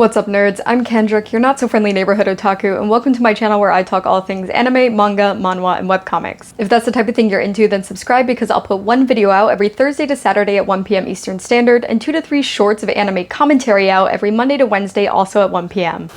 What's up nerds, I'm Kendrick, your not-so-friendly neighborhood otaku, and welcome to my channel where I talk all things anime, manga, manhwa, and webcomics. If that's the type of thing you're into, then subscribe because I'll put one video out every Thursday to Saturday at 1 PM Eastern Standard, and 2 to 3 shorts of anime commentary out every Monday to Wednesday also at 1 PM.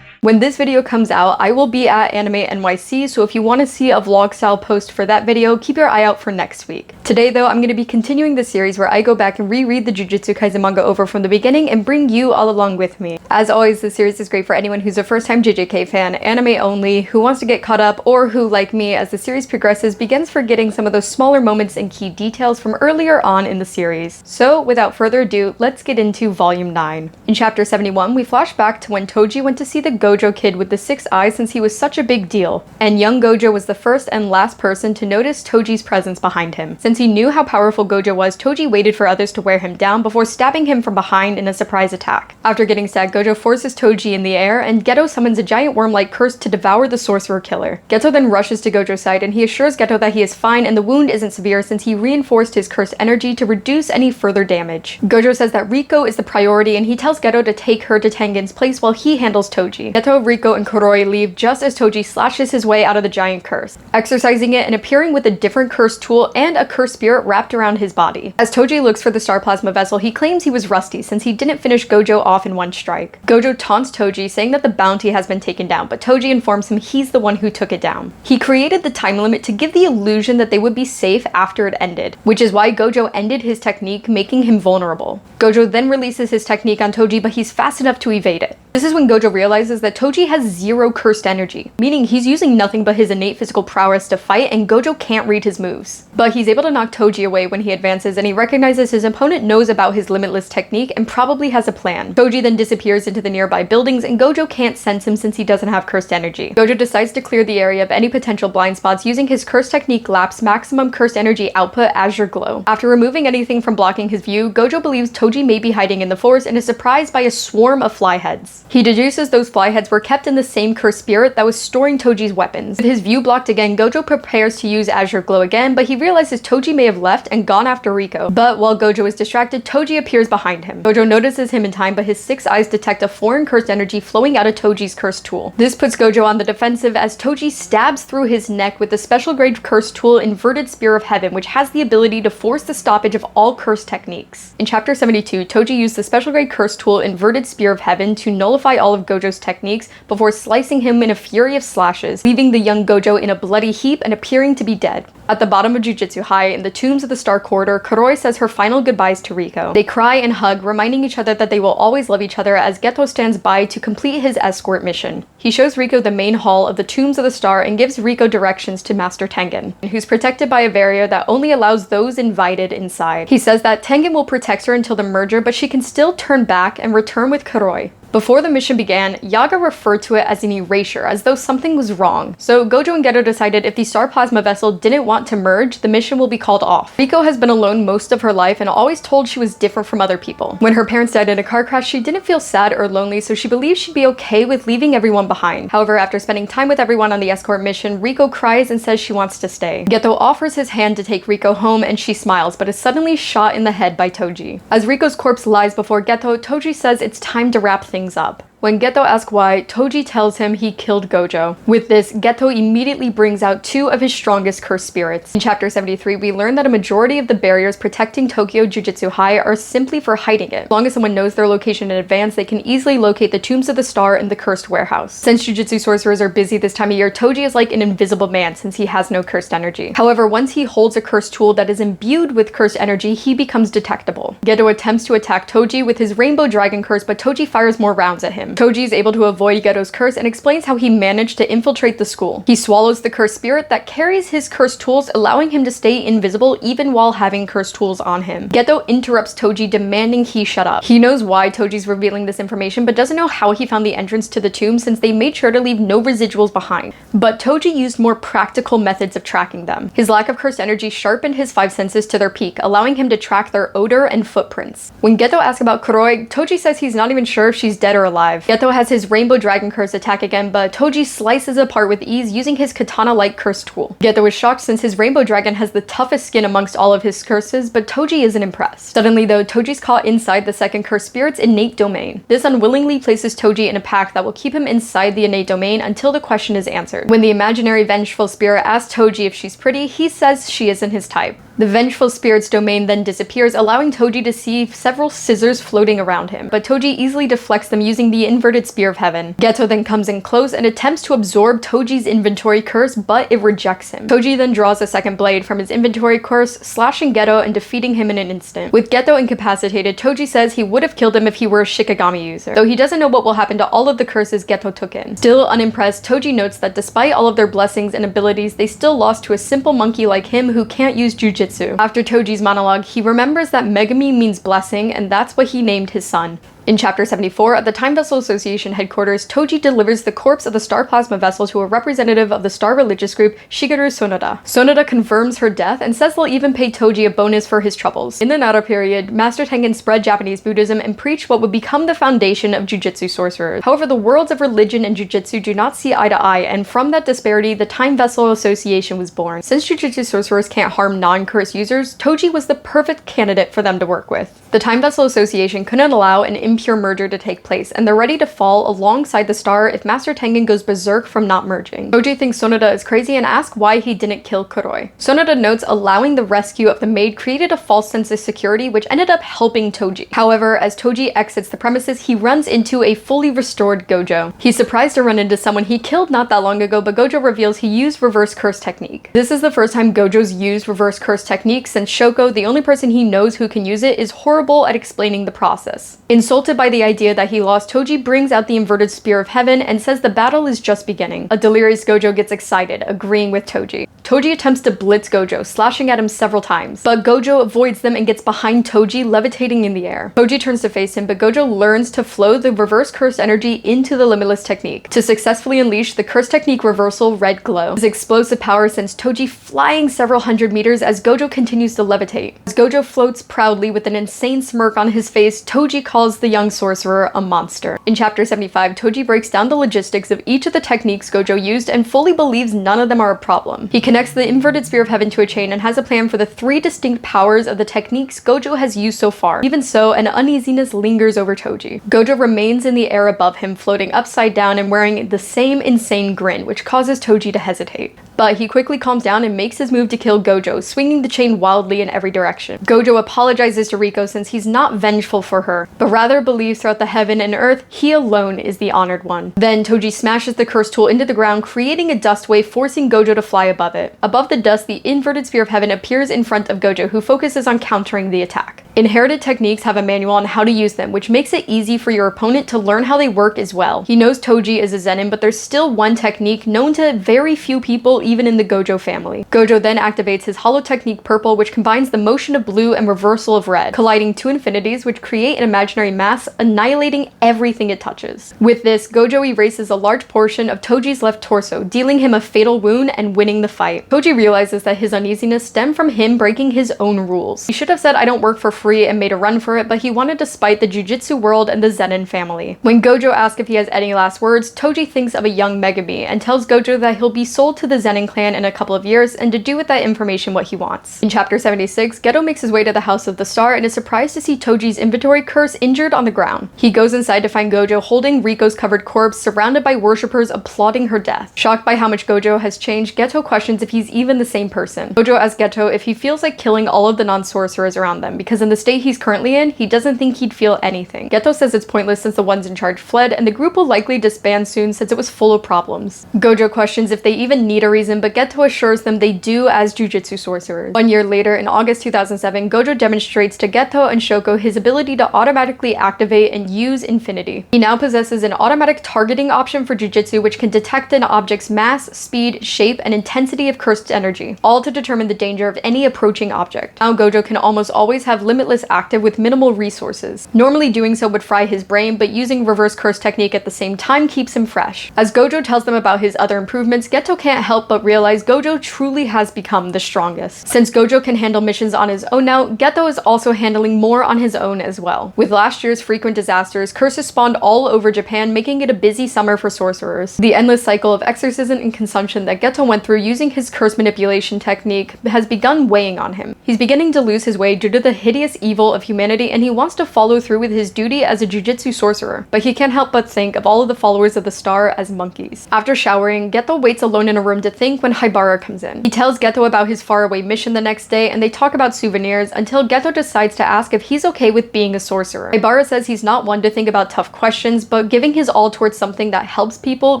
When this video comes out, I will be at Anime NYC, so if you want to see a vlog-style post for that video, keep your eye out for next week. Today though, I'm going to be continuing the series where I go back and reread the Jujutsu Kaisen manga over from the beginning and bring you all along with me. As always, this series is great for anyone who's a first-time JJK fan, anime only, who wants to get caught up, or who, like me, as the series progresses, begins forgetting some of those smaller moments and key details from earlier on in the series. So, without further ado, let's get into Volume 9. In Chapter 71, we flash back to when Toji went to see the Gojo kid with the 6 eyes since he was such a big deal, and young Gojo was the first and last person to notice Toji's presence behind him. Since he knew how powerful Gojo was, Toji waited for others to wear him down before stabbing him from behind in a surprise attack. After getting stabbed, Gojo forces Toji in the air, and Geto summons a giant worm-like curse to devour the sorcerer killer. Geto then rushes to Gojo's side, and he assures Geto that he is fine and the wound isn't severe since he reinforced his cursed energy to reduce any further damage. Gojo says that Riko is the priority, and he tells Geto to take her to Tengen's place while he handles Toji. Geto, Riko, and Kuroi leave just as Toji slashes his way out of the giant curse, exercising it and appearing with a different cursed tool and a cursed spirit wrapped around his body. As Toji looks for the star plasma vessel, he claims he was rusty since he didn't finish Gojo off in one strike. Gojo taunts Toji, saying that the bounty has been taken down, but Toji informs him he's the one who took it down. He created the time limit to give the illusion that they would be safe after it ended, which is why Gojo ended his technique, making him vulnerable. Gojo then releases his technique on Toji, but he's fast enough to evade it. This is when Gojo realizes that Toji has zero cursed energy, meaning he's using nothing but his innate physical prowess to fight, and Gojo can't read his moves. But he's able to knock Toji away when he advances, and he recognizes his opponent knows about his limitless technique and probably has a plan. Toji then disappears into the nearby buildings, and Gojo can't sense him since he doesn't have cursed energy. Gojo decides to clear the area of any potential blind spots using his cursed technique Lap's maximum cursed energy output Azure Glow. After removing anything from blocking his view, Gojo believes Toji may be hiding in the forest and is surprised by a swarm of fly heads. He deduces those fly heads were kept in the same cursed spirit that was storing Toji's weapons. With his view blocked again, Gojo prepares to use Azure Glow again, but he realizes Toji may have left and gone after Riko. But while Gojo is distracted, Toji appears behind him. Gojo notices him in time, but his 6 eyes detect a foreign cursed energy flowing out of Toji's cursed tool. This puts Gojo on the defensive as Toji stabs through his neck with the special grade cursed tool Inverted Spear of Heaven, which has the ability to force the stoppage of all cursed techniques. In Chapter 72, Toji used the special grade cursed tool Inverted Spear of Heaven to nullify all of Gojo's techniques before slicing him in a fury of slashes, leaving the young Gojo in a bloody heap and appearing to be dead. At the bottom of Jujutsu High, in the tombs of the Star Corridor, Kuroi says her final goodbyes to Riko. They cry and hug, reminding each other that they will always love each other as Geto stands by to complete his escort mission. He shows Riko the main hall of the Tombs of the Star and gives Riko directions to Master Tengen, who's protected by a barrier that only allows those invited inside. He says that Tengen will protect her until the merger, but she can still turn back and return with Kuroi. Before the mission began, Yaga referred to it as an erasure, as though something was wrong. So Gojo and Geto decided if the star plasma vessel didn't want to merge, the mission will be called off. Riko has been alone most of her life and always told she was different from other people. When her parents died in a car crash, she didn't feel sad or lonely, so she believed she'd be okay with leaving everyone behind. However, after spending time with everyone on the escort mission, Riko cries and says she wants to stay. Geto offers his hand to take Riko home, and she smiles, but is suddenly shot in the head by Toji. As Riko's corpse lies before Geto, Toji says it's time to wrap things up. When Geto asks why, Toji tells him he killed Gojo. With this, Geto immediately brings out 2 of his strongest cursed spirits. In Chapter 73, we learn that a majority of the barriers protecting Tokyo Jujutsu High are simply for hiding it. As long as someone knows their location in advance, they can easily locate the Tombs of the Star in the cursed warehouse. Since Jujutsu sorcerers are busy this time of year, Toji is like an invisible man since he has no cursed energy. However, once he holds a cursed tool that is imbued with cursed energy, he becomes detectable. Geto attempts to attack Toji with his Rainbow Dragon curse, but Toji fires more rounds at him. Toji is able to avoid Geto's curse and explains how he managed to infiltrate the school. He swallows the cursed spirit that carries his cursed tools, allowing him to stay invisible even while having cursed tools on him. Geto interrupts Toji, demanding he shut up. He knows why Toji's revealing this information, but doesn't know how he found the entrance to the tomb since they made sure to leave no residuals behind. But Toji used more practical methods of tracking them. His lack of cursed energy sharpened his 5 senses to their peak, allowing him to track their odor and footprints. When Geto asks about Kuroi, Toji says he's not even sure if she's dead or alive. life. Geto has his Rainbow Dragon curse attack again, but Toji slices it apart with ease using his katana-like curse tool. Geto is shocked since his Rainbow Dragon has the toughest skin amongst all of his curses, but Toji isn't impressed. Suddenly though, Toji's caught inside the second cursed spirit's innate domain. This unwillingly places Toji in a pact that will keep him inside the innate domain until the question is answered. When the imaginary vengeful spirit asks Toji if she's pretty, he says she isn't his type. The vengeful spirit's domain then disappears, allowing Toji to see several scissors floating around him, but Toji easily deflects them using the inverted spear of heaven. Geto then comes in close and attempts to absorb Toji's inventory curse, but it rejects him. Toji then draws a second blade from his inventory curse, slashing Geto and defeating him in an instant. With Geto incapacitated, Toji says he would have killed him if he were a Shikigami user, though he doesn't know what will happen to all of the curses Geto took in. Still unimpressed, Toji notes that despite all of their blessings and abilities, they still lost to a simple monkey like him who can't use Jujutsu. After Toji's monologue, he remembers that Megumi means blessing, and that's what he named his son. In Chapter 74, at the Time Vessel Association headquarters, Toji delivers the corpse of the Star Plasma Vessel to a representative of the Star religious group, Shigeru Sonoda. Sonoda confirms her death and says they'll even pay Toji a bonus for his troubles. In the Nara period, Master Tengen spread Japanese Buddhism and preached what would become the foundation of Jujutsu sorcerers. However, the worlds of religion and Jujutsu do not see eye to eye, and from that disparity, the Time Vessel Association was born. Since Jujutsu sorcerers can't harm non-cursed users, Toji was the perfect candidate for them to work with. The Time Vessel Association couldn't allow an impure merger to take place, and they're ready to fall alongside the Star if Master Tengen goes berserk from not merging. Toji thinks Sonoda is crazy and asks why he didn't kill Kuroi. Sonoda notes allowing the rescue of the maid created a false sense of security, which ended up helping Toji. However, as Toji exits the premises, he runs into a fully restored Gojo. He's surprised to run into someone he killed not that long ago, but Gojo reveals he used reverse curse technique. This is the first time Gojo's used reverse curse technique since Shoko, the only person he knows who can use it, is horrible at explaining the process. Insulted by the idea that he lost, Toji brings out the inverted spear of heaven and says the battle is just beginning. A delirious Gojo gets excited, agreeing with Toji. Toji attempts to blitz Gojo, slashing at him several times, but Gojo avoids them and gets behind Toji, levitating in the air. Toji turns to face him, but Gojo learns to flow the reverse curse energy into the limitless technique to successfully unleash the curse technique reversal red glow. His explosive power sends Toji flying several hundred meters as Gojo continues to levitate. As Gojo floats proudly with an insane smirk on his face, Toji calls the young sorcerer a monster. In Chapter 75, Toji breaks down the logistics of each of the techniques Gojo used and fully believes none of them are a problem. He connects the inverted spear of heaven to a chain and has a plan for the 3 distinct powers of the techniques Gojo has used so far. Even so, an uneasiness lingers over Toji. Gojo remains in the air above him, floating upside down and wearing the same insane grin, which causes Toji to hesitate. But he quickly calms down and makes his move to kill Gojo, swinging the chain wildly in every direction. Gojo apologizes to Riko since he's not vengeful for her, but rather believes throughout the heaven and earth he alone is the honored one. Then Toji smashes the curse tool into the ground, creating a dust wave, forcing Gojo to fly above it. Above the dust, the inverted spear of heaven appears in front of Gojo, who focuses on countering the attack. Inherited techniques have a manual on how to use them, which makes it easy for your opponent to learn how they work as well. He knows Toji is a Zenin, but there's still one technique known to very few people even in the Gojo family. Gojo then activates his Hollow Technique Purple, which combines the motion of blue and reversal of red, colliding 2 infinities which create an imaginary mass, annihilating everything it touches. With this, Gojo erases a large portion of Toji's left torso, dealing him a fatal wound and winning the fight. Toji realizes that his uneasiness stemmed from him breaking his own rules. He should have said, "I don't work for free," and made a run for it, but he wanted to spite the Jujutsu world and the Zenin family. When Gojo asks if he has any last words, Toji thinks of a young Megumi and tells Gojo that he'll be sold to the Zenin clan in a couple of years and to do with that information what he wants. In Chapter 76, Geto makes his way to the House of the Star and is surprised to see Toji's inventory curse injured on the ground. He goes inside to find Gojo holding Riko's covered corpse, surrounded by worshippers applauding her death. Shocked by how much Gojo has changed, Geto questions if he's even the same person. Gojo asks Geto if he feels like killing all of the non-sorcerers around them, because in the state he's currently in, he doesn't think he'd feel anything. Geto says it's pointless since the ones in charge fled, and the group will likely disband soon since it was full of problems. Gojo questions if they even need a reason, but Geto assures them they do as Jujutsu sorcerers. 1 year later, in August 2007, Gojo demonstrates to Geto and Shoko his ability to automatically activate and use Infinity. He now possesses an automatic targeting option for Jujutsu, which can detect an object's mass, speed, shape, and intensity of cursed energy, all to determine the danger of any approaching object. Now Gojo can almost always have limitless limitless active with minimal resources. Normally doing so would fry his brain, but using reverse curse technique at the same time keeps him fresh. As Gojo tells them about his other improvements, Geto can't help but realize Gojo truly has become the strongest. Since Gojo can handle missions on his own now, Geto is also handling more on his own as well. With last year's frequent disasters, curses spawned all over Japan, making it a busy summer for sorcerers. The endless cycle of exorcism and consumption that Geto went through using his curse manipulation technique has begun weighing on him. He's beginning to lose his way due to the hideous evil of humanity, and he wants to follow through with his duty as a jujutsu sorcerer, but he can't help but think of all of the followers of the star as monkeys. After showering, Geto waits alone in a room to think when Haibara comes in. He tells Geto about his faraway mission the next day, and they talk about souvenirs until Geto decides to ask if he's okay with being a sorcerer. Haibara says he's not one to think about tough questions, but giving his all towards something that helps people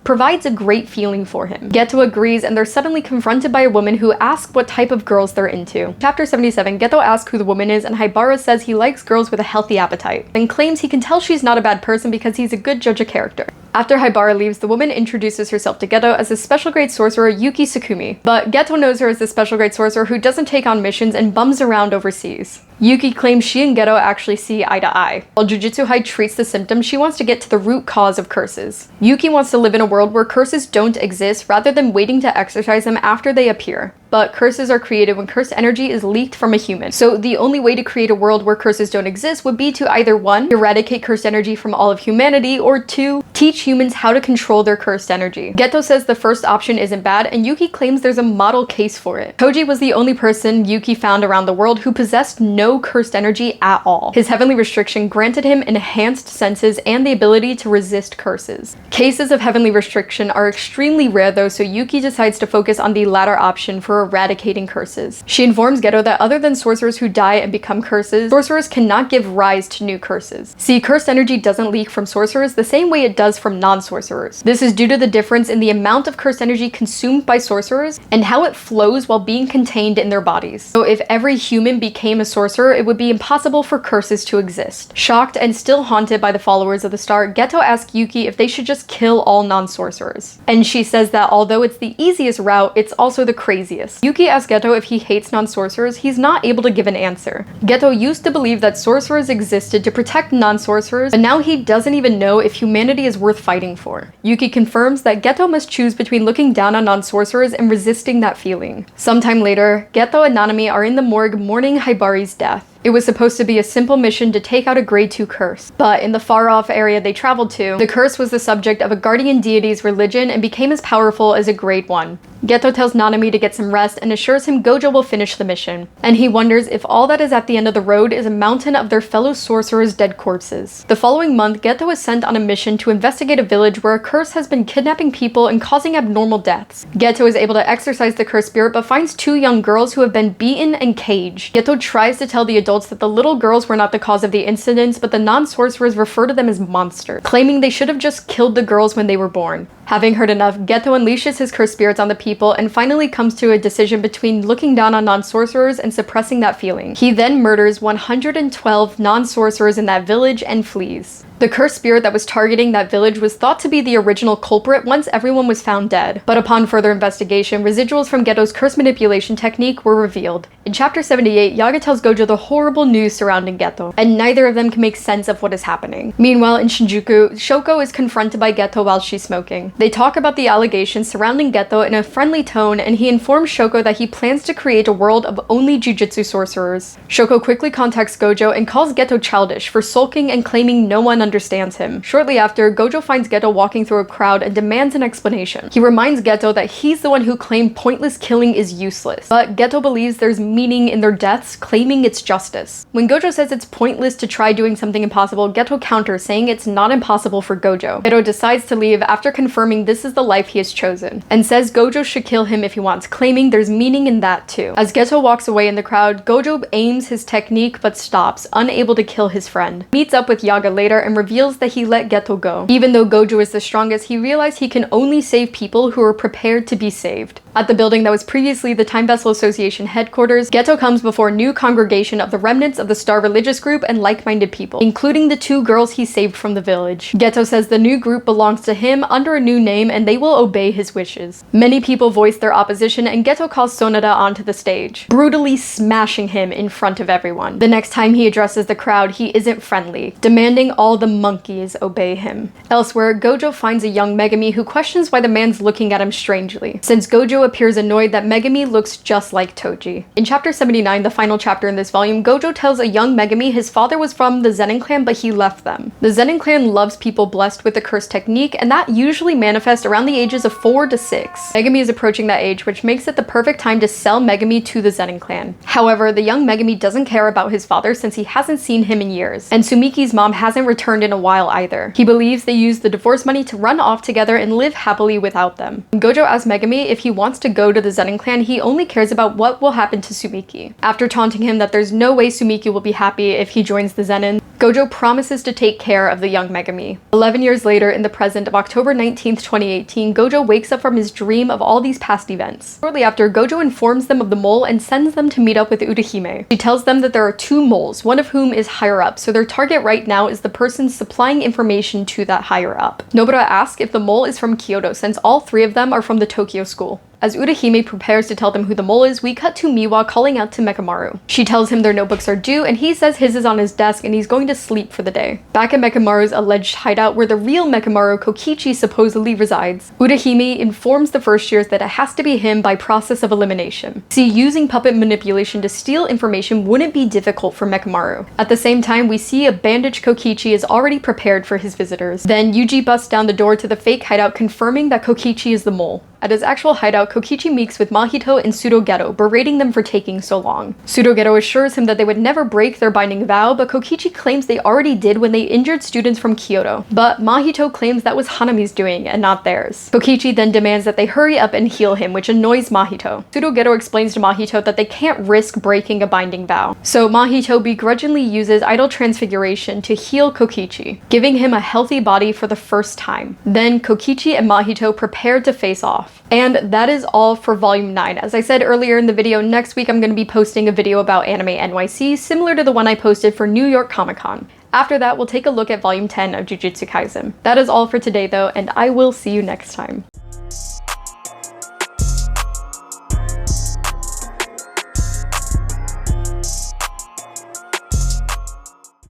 provides a great feeling for him. Geto agrees, and they're suddenly confronted by a woman who asks what type of girls they're into. Chapter 77, Geto asks who the woman is, and Haibara says he likes girls with a healthy appetite, and claims he can tell she's not a bad person because he's a good judge of character. After Haibara leaves, the woman introduces herself to Geto as the special grade sorcerer Yuki Tsukumi, but Geto knows her as the special grade sorcerer who doesn't take on missions and bums around overseas. Yuki claims she and Geto actually see eye to eye. While Jujutsu High treats the symptoms, she wants to get to the root cause of curses. Yuki wants to live in a world where curses don't exist rather than waiting to exercise them after they appear. But curses are created when cursed energy is leaked from a human. So the only way to create a world where curses don't exist would be to either 1. Eradicate cursed energy from all of humanity, or 2. Teach humans how to control their cursed energy. Geto says the first option isn't bad, and Yuki claims there's a model case for it. Toji was the only person Yuki found around the world who possessed no cursed energy at all. His heavenly restriction granted him enhanced senses and the ability to resist curses. Cases of heavenly restriction are extremely rare though, so Yuki decides to focus on the latter option for eradicating curses. She informs Geto that other than sorcerers who die and become curses, sorcerers cannot give rise to new curses. See, cursed energy doesn't leak from sorcerers the same way it does from non-sorcerers. This is due to the difference in the amount of cursed energy consumed by sorcerers and how it flows while being contained in their bodies. So if every human became a sorcerer, it would be impossible for curses to exist. Shocked and still haunted by the followers of the star, Geto asks Yuki if they should just kill all non-sorcerers. And she says that although it's the easiest route, it's also the craziest. Yuki asks Geto if he hates non-sorcerers. He's not able to give an answer. Geto used to believe that sorcerers existed to protect non-sorcerers, but now he doesn't even know if humanity is worth fighting for. Yuki confirms that Geto must choose between looking down on non-sorcerers and resisting that feeling. Sometime later, Geto and Nanami are in the morgue mourning Haibari's death. It was supposed to be a simple mission to take out a grade 2 curse, but in the far-off area they traveled to, the curse was the subject of a guardian deity's religion and became as powerful as a grade 1. Geto tells Nanami to get some rest and assures him Gojo will finish the mission, and he wonders if all that is at the end of the road is a mountain of their fellow sorcerers' dead corpses. The following month, Geto is sent on a mission to investigate a village where a curse has been kidnapping people and causing abnormal deaths. Geto is able to exorcise the cursed spirit but finds 2 young girls who have been beaten and caged. Geto tries to tell the adults that the little girls were not the cause of the incidents, but the non-sorcerers refer to them as monsters, claiming they should have just killed the girls when they were born. Having heard enough, Geto unleashes his cursed spirits on the people and finally comes to a decision between looking down on non-sorcerers and suppressing that feeling. He then murders 112 non-sorcerers in that village and flees. The cursed spirit that was targeting that village was thought to be the original culprit once everyone was found dead, but upon further investigation, residuals from Geto's curse manipulation technique were revealed. In chapter 78, Yaga tells Gojo the horrible news surrounding Geto, and neither of them can make sense of what is happening. Meanwhile, in Shinjuku, Shoko is confronted by Geto while she's smoking. They talk about the allegations surrounding Geto in a friendly tone, and he informs Shoko that he plans to create a world of only jujutsu sorcerers. Shoko quickly contacts Gojo and calls Geto childish for sulking and claiming no one understands him. Shortly after, Gojo finds Geto walking through a crowd and demands an explanation. He reminds Geto that he's the one who claimed pointless killing is useless, but Geto believes there's meaning in their deaths, claiming it's justice. When Gojo says it's pointless to try doing something impossible, Geto counters, saying it's not impossible for Gojo. Geto decides to leave after confirming this is the life he has chosen, and says Gojo should kill him if he wants, claiming there's meaning in that too. As Geto walks away in the crowd, Gojo aims his technique but stops, unable to kill his friend. Meets up with Yaga later and reveals that he let Geto go. Even though Gojo is the strongest, he realized he can only save people who are prepared to be saved. At the building that was previously the Time Vessel Association headquarters, Geto comes before a new congregation of the remnants of the Star religious group and like-minded people, including the 2 girls he saved from the village. Geto says the new group belongs to him under a new name and they will obey his wishes. Many people voice their opposition and Geto calls Sonada onto the stage, brutally smashing him in front of everyone. The next time he addresses the crowd, he isn't friendly, demanding all the monkeys obey him. Elsewhere, Gojo finds a young Megumi who questions why the man's looking at him strangely, since Gojo appears annoyed that Megumi looks just like Toji. In chapter 79, the final chapter in this volume, Gojo tells a young Megumi his father was from the Zenin clan but he left them. The Zenin clan loves people blessed with the curse technique, and that usually manifests around the ages of 4 to 6. Megumi is approaching that age, which makes it the perfect time to sell Megumi to the Zenin clan. However, the young Megumi doesn't care about his father since he hasn't seen him in years, and Sumiki's mom hasn't returned in a while either. He believes they used the divorce money to run off together and live happily without them. When Gojo asks Megumi if he wants to go to the Zenin clan, he only cares about what will happen to Sumiki. After taunting him that there's no way Sumiki will be happy if he joins the Zenin, Gojo promises to take care of the young Megumi. 11 years later, in the present of October 19th, 2018, Gojo wakes up from his dream of all these past events. Shortly after, Gojo informs them of the mole and sends them to meet up with Urahime. She tells them that there are 2 moles, one of whom is higher up, so their target right now is the person supplying information to that higher up. Nobara asks if the mole is from Kyoto, since all 3 of them are from the Tokyo school. As Urahime prepares to tell them who the mole is, we cut to Miwa calling out to Mekamaru. She tells him their notebooks are due, and he says his is on his desk and he's going to sleep for the day. Back at Mekamaru's alleged hideout where the real Mekamaru, Kokichi, supposedly resides, Urahime informs the first years that it has to be him by process of elimination. See, using puppet manipulation to steal information wouldn't be difficult for Mekamaru. At the same time, we see a bandaged Kokichi is already prepared for his visitors. Then Yuji busts down the door to the fake hideout, confirming that Kokichi is the mole. At his actual hideout, Kokichi meets with Mahito and Geto, berating them for taking so long. Geto assures him that they would never break their binding vow, but Kokichi claims they already did when they injured students from Kyoto. But Mahito claims that was Hanami's doing and not theirs. Kokichi then demands that they hurry up and heal him, which annoys Mahito. Geto explains to Mahito that they can't risk breaking a binding vow. So Mahito begrudgingly uses idol transfiguration to heal Kokichi, giving him a healthy body for the first time. Then Kokichi and Mahito prepare to face off. And that is all for volume 9. As I said earlier in the video, next week I'm going to be posting a video about Anime NYC, similar to the one I posted for New York Comic Con. After that, we'll take a look at volume 10 of Jujutsu Kaisen. That is all for today though, and I will see you next time.